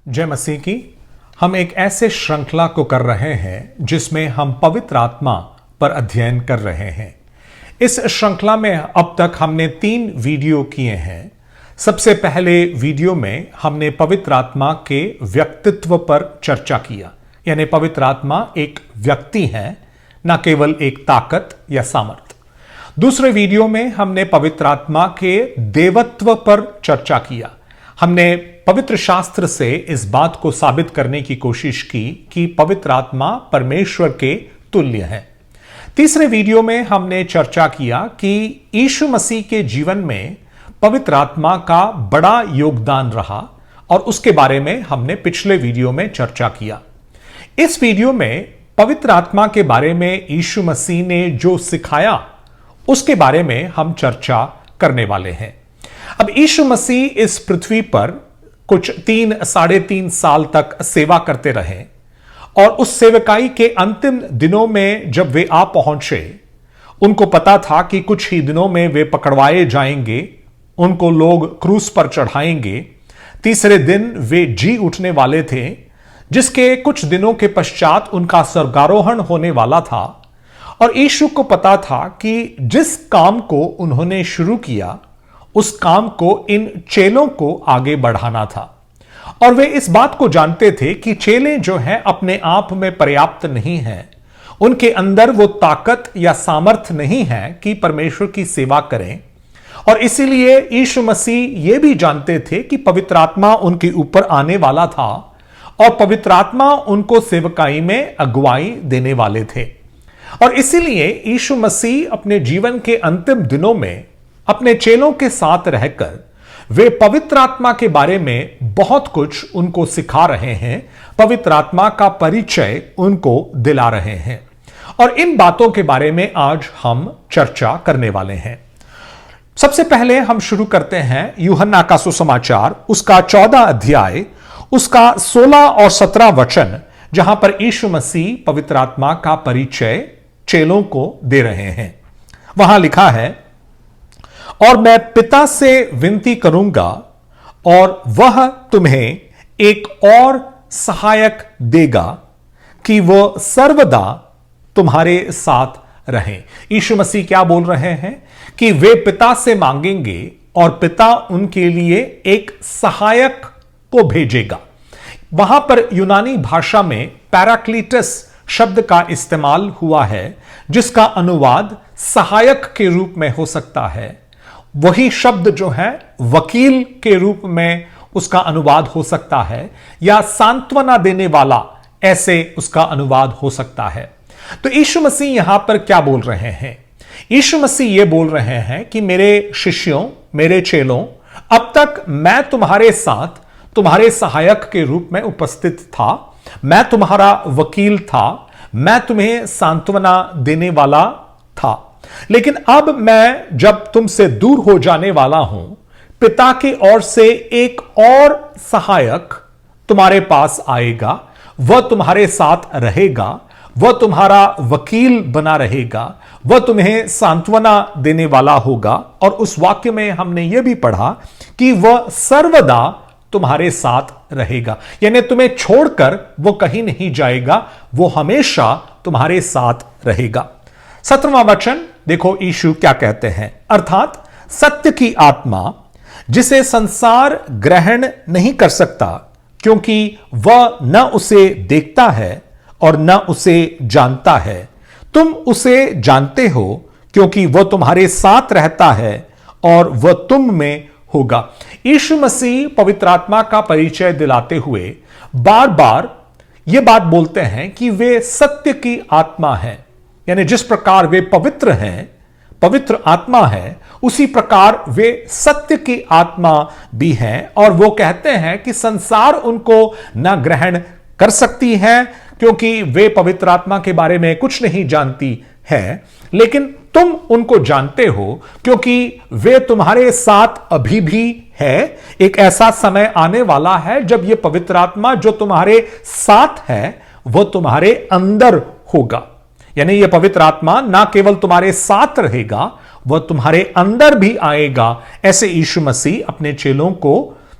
जय मसीह की। हम एक ऐसे श्रृंखला को कर रहे हैं जिसमें हम पवित्र आत्मा पर अध्ययन कर रहे हैं। इस श्रृंखला में अब तक हमने 3 वीडियो किए हैं। सबसे पहले वीडियो में हमने पवित्र आत्मा के व्यक्तित्व पर चर्चा किया, यानी पवित्र आत्मा एक व्यक्ति है, न केवल एक ताकत या सामर्थ। दूसरे वीडियो में हमने पवित्र आत्मा के देवत्व पर चर्चा किया। हमने पवित्र शास्त्र से इस बात को साबित करने की कोशिश की कि पवित्र आत्मा परमेश्वर के तुल्य है। तीसरे वीडियो में हमने चर्चा किया कि यीशु मसीह के जीवन में पवित्र आत्मा का बड़ा योगदान रहा और उसके बारे में हमने पिछले वीडियो में चर्चा किया। इस वीडियो में पवित्र आत्मा के बारे में यीशु मसीह ने जो सिखाया उसके बारे में हम चर्चा करने वाले हैं। अब यीशु मसीह इस पृथ्वी पर कुछ 3-3.5 साल तक सेवा करते रहे और उस सेवकाई के अंतिम दिनों में जब वे आ पहुंचे, उनको पता था कि कुछ ही दिनों में वे पकड़वाए जाएंगे, उनको लोग क्रूस पर चढ़ाएंगे, तीसरे दिन वे जी उठने वाले थे, जिसके कुछ दिनों के पश्चात उनका स्वर्गारोहण होने वाला था। और यीशु को पता था कि जिस काम को उन्होंने शुरू किया उस काम को इन चेलों को आगे बढ़ाना था। और वे इस बात को जानते थे कि चेले जो हैं अपने आप में पर्याप्त नहीं हैं, उनके अंदर वो ताकत या सामर्थ नहीं है कि परमेश्वर की सेवा करें। और इसीलिए यीशु मसीह ये भी जानते थे कि पवित्र आत्मा उनके ऊपर आने वाला था और पवित्र आत्मा उनको सेवकाई में अगुवाई देने वाले थे। और इसीलिए यीशु मसीह अपने जीवन के अंतिम दिनों में अपने चेलों के साथ रहकर वे पवित्र आत्मा के बारे में बहुत कुछ उनको सिखा रहे हैं, पवित्र आत्मा का परिचय उनको दिला रहे हैं। और इन बातों के बारे में आज हम चर्चा करने वाले हैं। सबसे पहले हम शुरू करते हैं यूहन्ना का सुसमाचार, उसका 14 अध्याय, उसका 16 और 17 वचन, जहां पर यीशु मसीह पवित्र आत्मा का परिचय चेलों को दे रहे हैं। वहां लिखा है, और मैं पिता से विनती करूंगा और वह तुम्हें एक और सहायक देगा कि वह सर्वदा तुम्हारे साथ रहे। यीशु मसीह क्या बोल रहे हैं कि वे पिता से मांगेंगे और पिता उनके लिए एक सहायक को भेजेगा। वहां पर यूनानी भाषा में पैराक्लीटस शब्द का इस्तेमाल हुआ है, जिसका अनुवाद सहायक के रूप में हो सकता है। वही शब्द जो है वकील के रूप में उसका अनुवाद हो सकता है, या सांत्वना देने वाला, ऐसे उसका अनुवाद हो सकता है। तो यीशु मसीह यहां पर क्या बोल रहे हैं? यीशु मसीह यह बोल रहे हैं कि मेरे शिष्यों, मेरे चेलों, अब तक मैं तुम्हारे साथ तुम्हारे सहायक के रूप में उपस्थित था, मैं तुम्हारा वकील था, मैं तुम्हें सांत्वना देने वाला था। लेकिन अब मैं जब तुमसे दूर हो जाने वाला हूं, पिता की ओर से एक और सहायक तुम्हारे पास आएगा, वह तुम्हारे साथ रहेगा, वह तुम्हारा वकील बना रहेगा, वह तुम्हें सांत्वना देने वाला होगा। और उस वाक्य में हमने यह भी पढ़ा कि वह सर्वदा तुम्हारे साथ रहेगा, यानी तुम्हें छोड़कर वो कहीं नहीं जाएगा, वो हमेशा तुम्हारे साथ रहेगा। 17वां वचन देखो यीशु क्या कहते हैं, अर्थात सत्य की आत्मा जिसे संसार ग्रहण नहीं कर सकता, क्योंकि वह न उसे देखता है और न उसे जानता है। तुम उसे जानते हो क्योंकि वह तुम्हारे साथ रहता है और वह तुम में होगा। यीशु मसीह पवित्र आत्मा का परिचय दिलाते हुए बार बार यह बात बोलते हैं कि वे सत्य की आत्मा है, यानी जिस प्रकार वे पवित्र हैं, पवित्र आत्मा है, उसी प्रकार वे सत्य की आत्मा भी हैं। और वो कहते हैं कि संसार उनको न ग्रहण कर सकती है क्योंकि वे पवित्र आत्मा के बारे में कुछ नहीं जानती है, लेकिन तुम उनको जानते हो क्योंकि वे तुम्हारे साथ अभी भी है। एक ऐसा समय आने वाला है जब यह पवित्र आत्मा जो तुम्हारे साथ है वह तुम्हारे अंदर होगा, यानी यह पवित्र आत्मा ना केवल तुम्हारे साथ रहेगा, वह तुम्हारे अंदर भी आएगा। ऐसे यीशु मसीह अपने चेलों को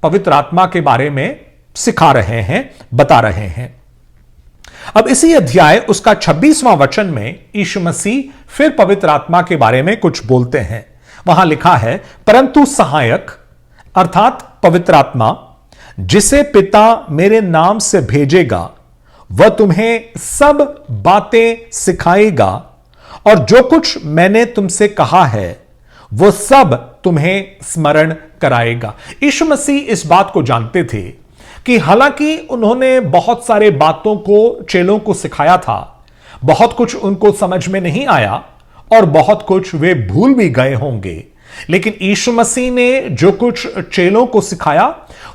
पवित्र आत्मा के बारे में सिखा रहे हैं, बता रहे हैं। अब इसी अध्याय उसका 26वां वचन में यीशु मसीह फिर पवित्र आत्मा के बारे में कुछ बोलते हैं। वहां लिखा है, परंतु सहायक अर्थात पवित्र आत्मा जिसे पिता मेरे नाम से भेजेगा वह तुम्हें सब बातें सिखाएगा और जो कुछ मैंने तुमसे कहा है वो सब तुम्हें स्मरण कराएगा। यीशु मसीह इस बात को जानते थे कि हालांकि उन्होंने बहुत सारे बातों को चेलों को सिखाया था, बहुत कुछ उनको समझ में नहीं आया और बहुत कुछ वे भूल भी गए होंगे, लेकिन यीशु मसीह ने जो कुछ चेलों को सिखाया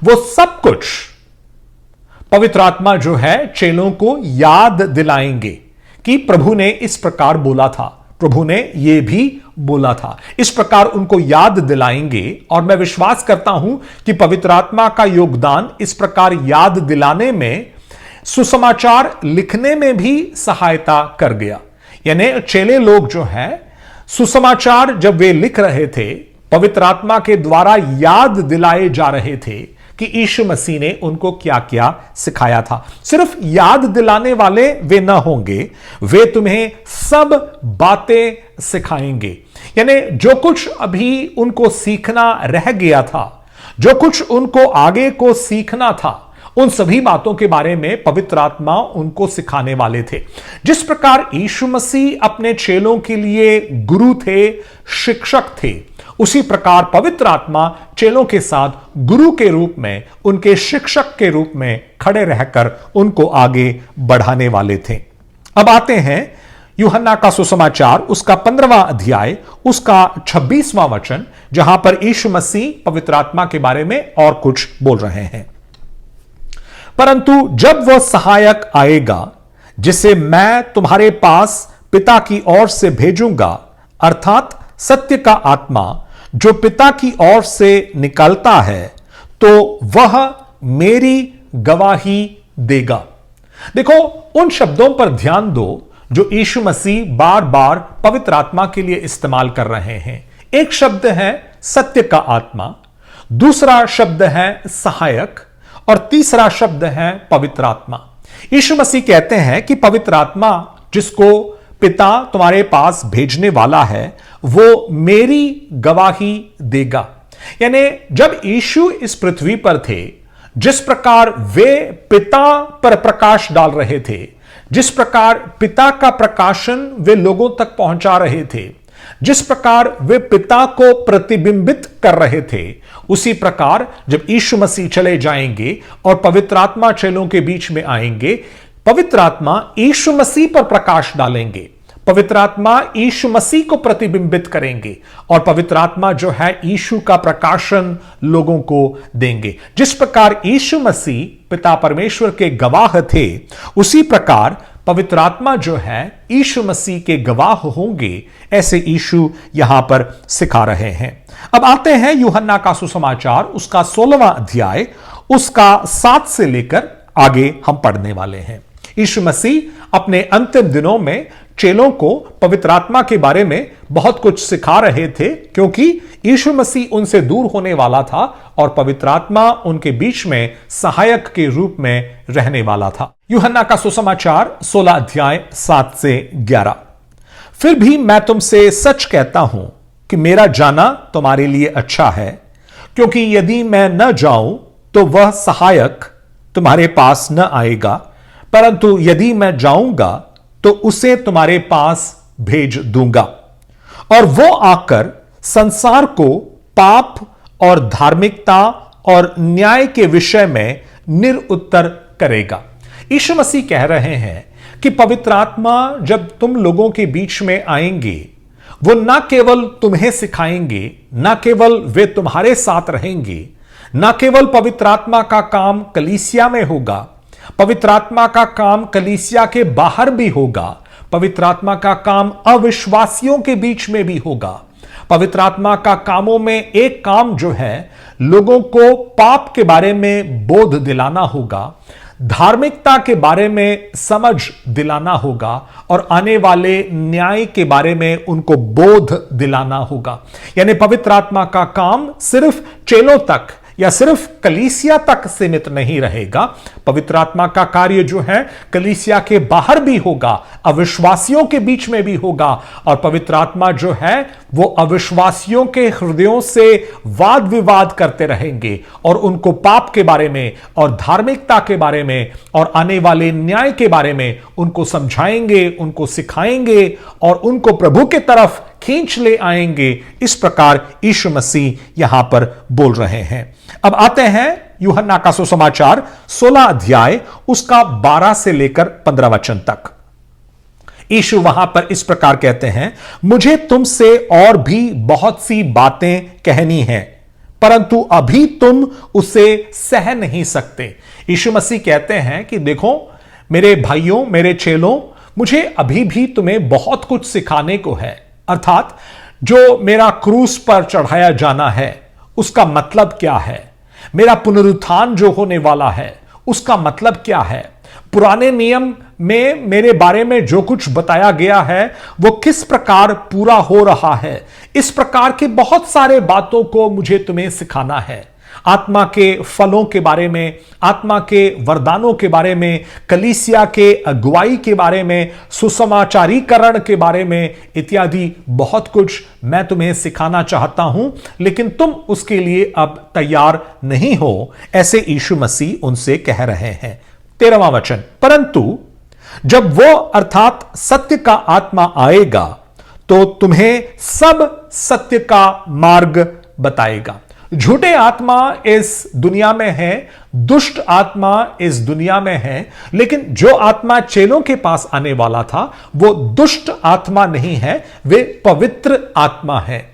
वो सब कुछ पवित्र आत्मा जो है चेलों को याद दिलाएंगे कि प्रभु ने इस प्रकार बोला था, प्रभु ने यह भी बोला था। इस प्रकार उनको याद दिलाएंगे और मैं विश्वास करता हूं कि पवित्र आत्मा का योगदान इस प्रकार याद दिलाने में, सुसमाचार लिखने में भी सहायता कर गया। यानी चेले लोग जो हैं सुसमाचार जब वे लिख रहे थे, पवित्र आत्मा के द्वारा याद दिलाए जा रहे थे कि यीशु मसीह ने उनको क्या क्या सिखाया था। सिर्फ याद दिलाने वाले वे न होंगे, वे तुम्हें सब बातें सिखाएंगे। यानी जो कुछ अभी उनको सीखना रह गया था, जो कुछ उनको आगे को सीखना था, उन सभी बातों के बारे में पवित्र आत्मा उनको सिखाने वाले थे। जिस प्रकार यीशु मसीह अपने चेलों के लिए गुरु थे, शिक्षक थे, उसी प्रकार पवित्र आत्मा चेलों के साथ गुरु के रूप में, उनके शिक्षक के रूप में खड़े रहकर उनको आगे बढ़ाने वाले थे। अब आते हैं यूहन्ना का सुसमाचार उसका 15वां अध्याय उसका 26वां वचन, जहां पर यीशु मसीह पवित्र आत्मा के बारे में और कुछ बोल रहे हैं। परंतु जब वह सहायक आएगा जिसे मैं तुम्हारे पास पिता की ओर से भेजूंगा, अर्थात सत्य का आत्मा जो पिता की ओर से निकलता है, तो वह मेरी गवाही देगा। देखो, उन शब्दों पर ध्यान दो जो यीशु मसीह बार बार पवित्र आत्मा के लिए इस्तेमाल कर रहे हैं। एक शब्द है सत्य का आत्मा, दूसरा शब्द है सहायक और तीसरा शब्द है पवित्र आत्मा। यीशु मसीह कहते हैं कि पवित्र आत्मा जिसको पिता तुम्हारे पास भेजने वाला है वो मेरी गवाही देगा। यानी जब यीशु इस पृथ्वी पर थे, जिस प्रकार वे पिता पर प्रकाश डाल रहे थे, जिस प्रकार पिता का प्रकाशन वे लोगों तक पहुंचा रहे थे, जिस प्रकार वे पिता को प्रतिबिंबित कर रहे थे, उसी प्रकार जब यीशु मसीह चले जाएंगे और पवित्र आत्मा चेलों के बीच में आएंगे, पवित्र आत्मा यीशु मसीह पर प्रकाश डालेंगे, पवित्र आत्मा यीशु मसीह को प्रतिबिंबित करेंगे और पवित्र आत्मा जो है यीशु का प्रकाशन लोगों को देंगे। जिस प्रकार यीशु मसीह पिता परमेश्वर के गवाह थे, उसी प्रकार पवित्र आत्मा जो है यीशु मसीह के गवाह होंगे, ऐसे यीशु यहां पर सिखा रहे हैं। अब आते हैं यूहन्ना का सुसमाचार उसका 16वां अध्याय उसका 7 से लेकर आगे हम पढ़ने वाले हैं। यीशु मसीह अपने अंतिम दिनों में चेलों को पवित्र आत्मा के बारे में बहुत कुछ सिखा रहे थे, क्योंकि यीशु मसीह उनसे दूर होने वाला था और पवित्र आत्मा उनके बीच में सहायक के रूप में रहने वाला था। यूहन्ना का सुसमाचार 16 अध्याय 7 से 11। फिर भी मैं तुमसे सच कहता हूं कि मेरा जाना तुम्हारे लिए अच्छा है, क्योंकि यदि मैं न जाऊं तो वह सहायक तुम्हारे पास न आएगा, परंतु यदि मैं जाऊंगा तो उसे तुम्हारे पास भेज दूंगा और वो आकर संसार को पाप और धार्मिकता और न्याय के विषय में निरुत्तर करेगा। यीशु मसीह कह रहे हैं कि पवित्र आत्मा जब तुम लोगों के बीच में आएंगे, वो ना केवल तुम्हें सिखाएंगे, ना केवल वे तुम्हारे साथ रहेंगे, ना केवल पवित्र आत्मा का काम कलीसिया में होगा, पवित्र आत्मा का काम कलीसिया के बाहर भी होगा, पवित्र आत्मा का काम अविश्वासियों के बीच में भी होगा। पवित्र आत्मा का कामों में एक काम जो है लोगों को पाप के बारे में बोध दिलाना होगा, धार्मिकता के बारे में समझ दिलाना होगा और आने वाले न्याय के बारे में उनको बोध दिलाना होगा। यानी पवित्र आत्मा का काम सिर्फ चेलों तक या सिर्फ कलीसिया तक सीमित नहीं रहेगा। पवित्र आत्मा का कार्य जो है कलीसिया के बाहर भी होगा, अविश्वासियों के बीच में भी होगा। और पवित्र आत्मा जो है वो अविश्वासियों के हृदयों से वाद विवाद करते रहेंगे और उनको पाप के बारे में और धार्मिकता के बारे में और आने वाले न्याय के बारे में उनको समझाएंगे, उनको सिखाएंगे और उनको प्रभु के तरफ खींच ले आएंगे। इस प्रकार यीशु मसीह यहां पर बोल रहे हैं। अब आते हैं यूहन्ना का सुसमाचार 16 अध्याय उसका 12 से लेकर 15 वचन तक। यीशु वहां पर इस प्रकार कहते हैं, मुझे तुमसे और भी बहुत सी बातें कहनी हैं, परंतु अभी तुम उसे सह नहीं सकते। यीशु मसीह कहते हैं कि देखो मेरे भाइयों, मेरे चेलों, मुझे अभी भी तुम्हें बहुत कुछ सिखाने को है। अर्थात जो मेरा क्रूस पर चढ़ाया जाना है उसका मतलब क्या है, मेरा पुनरुत्थान जो होने वाला है उसका मतलब क्या है, पुराने नियम में मेरे बारे में जो कुछ बताया गया है वो किस प्रकार पूरा हो रहा है, इस प्रकार के बहुत सारे बातों को मुझे तुम्हें सिखाना है। आत्मा के फलों के बारे में, आत्मा के वरदानों के बारे में, कलीसिया के अगुवाई के बारे में, सुसमाचारीकरण के बारे में इत्यादि बहुत कुछ मैं तुम्हें सिखाना चाहता हूं, लेकिन तुम उसके लिए अब तैयार नहीं हो, ऐसे यीशु मसीह उनसे कह रहे हैं। 13वां वचन, परंतु जब वो अर्थात सत्य का आत्मा आएगा तो तुम्हें सब सत्य का मार्ग बताएगा। झूठे आत्मा इस दुनिया में है, दुष्ट आत्मा इस दुनिया में है, लेकिन जो आत्मा चेलों के पास आने वाला था वो दुष्ट आत्मा नहीं है, वे पवित्र आत्मा है।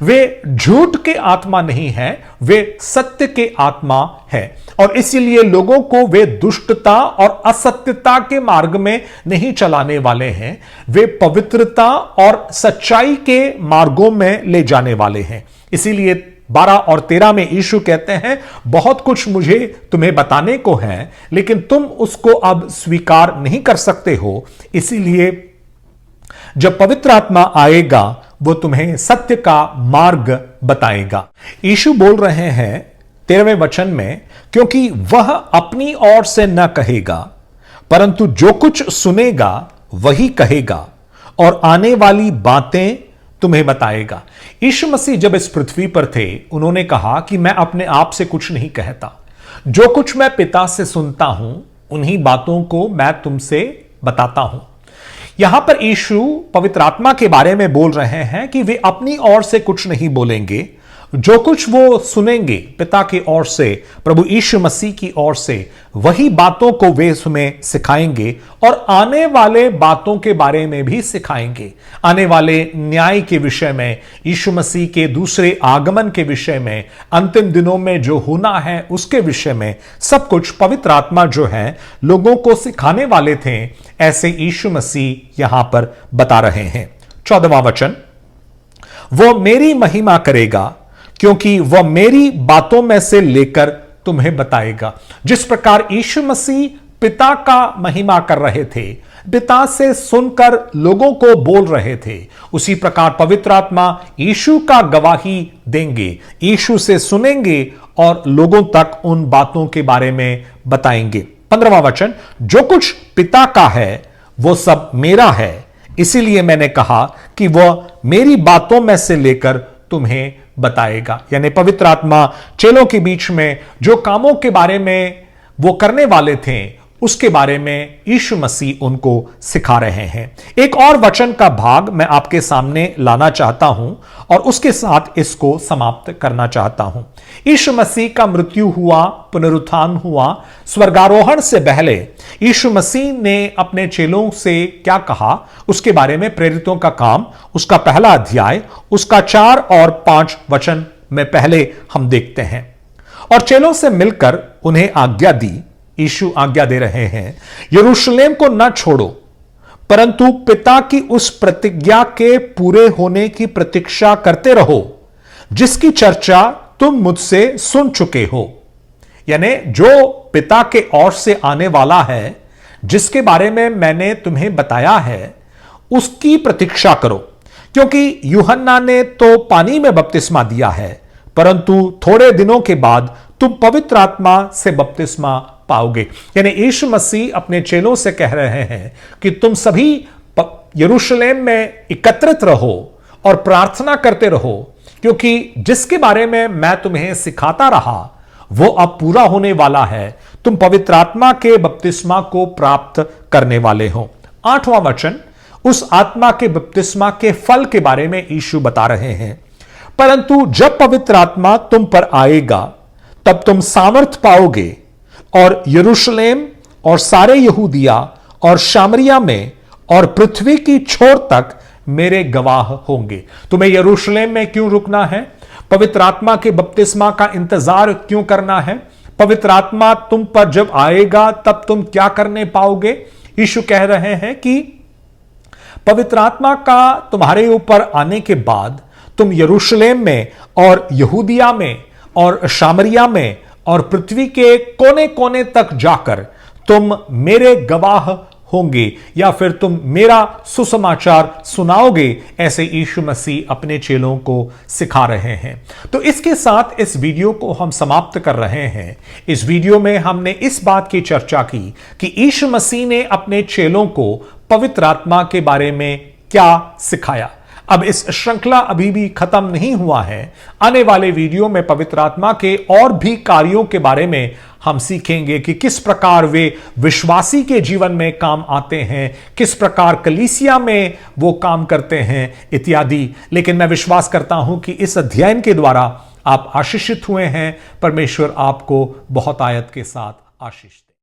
वे झूठ के आत्मा नहीं है, वे सत्य के आत्मा है। और इसीलिए लोगों को वे दुष्टता और असत्यता के मार्ग में नहीं चलाने वाले हैं, वे पवित्रता और सच्चाई के मार्गों में ले जाने वाले हैं। इसीलिए 12 और 13 में यीशु कहते हैं, बहुत कुछ मुझे तुम्हें बताने को है, लेकिन तुम उसको अब स्वीकार नहीं कर सकते हो। इसीलिए जब पवित्र आत्मा आएगा वो तुम्हें सत्य का मार्ग बताएगा। यीशु बोल रहे हैं 13वें वचन में, क्योंकि वह अपनी ओर से न कहेगा, परंतु जो कुछ सुनेगा वही कहेगा और आने वाली बातें तुम्हें बताएगा। यीशु मसीह जब इस पृथ्वी पर थे उन्होंने कहा कि मैं अपने आप से कुछ नहीं कहता, जो कुछ मैं पिता से सुनता हूं उन्हीं बातों को मैं तुमसे बताता हूं। यहां पर यीशु पवित्र आत्मा के बारे में बोल रहे हैं कि वे अपनी ओर से कुछ नहीं बोलेंगे, जो कुछ वो सुनेंगे पिता की ओर से, प्रभु यीशु मसीह की ओर से, वही बातों को वे तुम्हें सिखाएंगे और आने वाले बातों के बारे में भी सिखाएंगे। आने वाले न्याय के विषय में, यीशु मसीह के दूसरे आगमन के विषय में, अंतिम दिनों में जो होना है उसके विषय में, सब कुछ पवित्र आत्मा जो है लोगों को सिखाने वाले थे, ऐसे यीशु मसीह यहां पर बता रहे हैं। 14वां वचन, वो मेरी महिमा करेगा क्योंकि वह मेरी बातों में से लेकर तुम्हें बताएगा। जिस प्रकार यीशु मसीह पिता का महिमा कर रहे थे, पिता से सुनकर लोगों को बोल रहे थे, उसी प्रकार पवित्र आत्मा यीशु का गवाही देंगे, यीशु से सुनेंगे और लोगों तक उन बातों के बारे में बताएंगे। 15वां वचन, जो कुछ पिता का है वो सब मेरा है, इसीलिए मैंने कहा कि वह मेरी बातों में से लेकर तुम्हें बताएगा। यानी पवित्र आत्मा चेलों के बीच में जो कामों के बारे में वो करने वाले थे उसके बारे में यीशु मसीह उनको सिखा रहे हैं। एक और वचन का भाग मैं आपके सामने लाना चाहता हूं और उसके साथ इसको समाप्त करना चाहता हूं। यीशु मसीह का मृत्यु हुआ, पुनरुत्थान हुआ, स्वर्गारोहण से पहले यीशु मसीह ने अपने चेलों से क्या कहा उसके बारे में प्रेरितों का काम उसका पहला अध्याय उसका 4 और 5 वचन में पहले हम देखते हैं। और चेलों से मिलकर उन्हें आज्ञा दी, यीशु आज्ञा दे रहे हैं, यरूशलेम को न छोड़ो, परंतु पिता की उस प्रतिज्ञा के पूरे होने की प्रतीक्षा करते रहो जिसकी चर्चा तुम मुझसे सुन चुके हो। यानी जो पिता के ओर से आने वाला है, जिसके बारे में मैंने तुम्हें बताया है, उसकी प्रतीक्षा करो। क्योंकि यूहन्ना ने तो पानी में बपतिस्मा दिया है, परंतु थोड़े दिनों के बाद तुम पवित्र आत्मा से बपतिस्मा पाओगे। यानी यीशु मसीह अपने चेलों से कह रहे हैं कि तुम सभी यरूशलेम में एकत्रित रहो और प्रार्थना करते रहो, क्योंकि जिसके बारे में मैं तुम्हें सिखाता रहा वो अब पूरा होने वाला है। तुम पवित्र आत्मा के बपतिस्मा को प्राप्त करने वाले हो। 8वां वचन उस आत्मा के बपतिस्मा के फल के बारे में यीशु बता रहे हैं। परंतु जब पवित्र आत्मा तुम पर आएगा तब तुम सामर्थ पाओगे और यरूशलेम और सारे यहूदिया और सामरिया में और पृथ्वी की छोर तक मेरे गवाह होंगे। तुम्हें यरूशलेम में क्यों रुकना है? पवित्र आत्मा के बपतिस्मा का इंतजार क्यों करना है? पवित्र आत्मा तुम पर जब आएगा तब तुम क्या करने पाओगे? यीशु कह रहे हैं कि पवित्र आत्मा का तुम्हारे ऊपर आने के बाद तुम यरूशलेम में और यहूदिया में और सामरिया में और पृथ्वी के कोने कोने तक जाकर तुम मेरे गवाह होंगे, या फिर तुम मेरा सुसमाचार सुनाओगे। ऐसे यीशु मसीह अपने चेलों को सिखा रहे हैं। तो इसके साथ इस वीडियो को हम समाप्त कर रहे हैं। इस वीडियो में हमने इस बात की चर्चा की कि यीशु मसीह ने अपने चेलों को पवित्र आत्मा के बारे में क्या सिखाया। अब इस श्रृंखला अभी भी खत्म नहीं हुआ है। आने वाले वीडियो में पवित्र आत्मा के और भी कार्यों के बारे में हम सीखेंगे कि किस प्रकार वे विश्वासी के जीवन में काम आते हैं, किस प्रकार कलीसिया में वो काम करते हैं इत्यादि। लेकिन मैं विश्वास करता हूं कि इस अध्ययन के द्वारा आप आशीषित हुए हैं। परमेश्वर आपको बहुत आयत के साथ आशीष दे।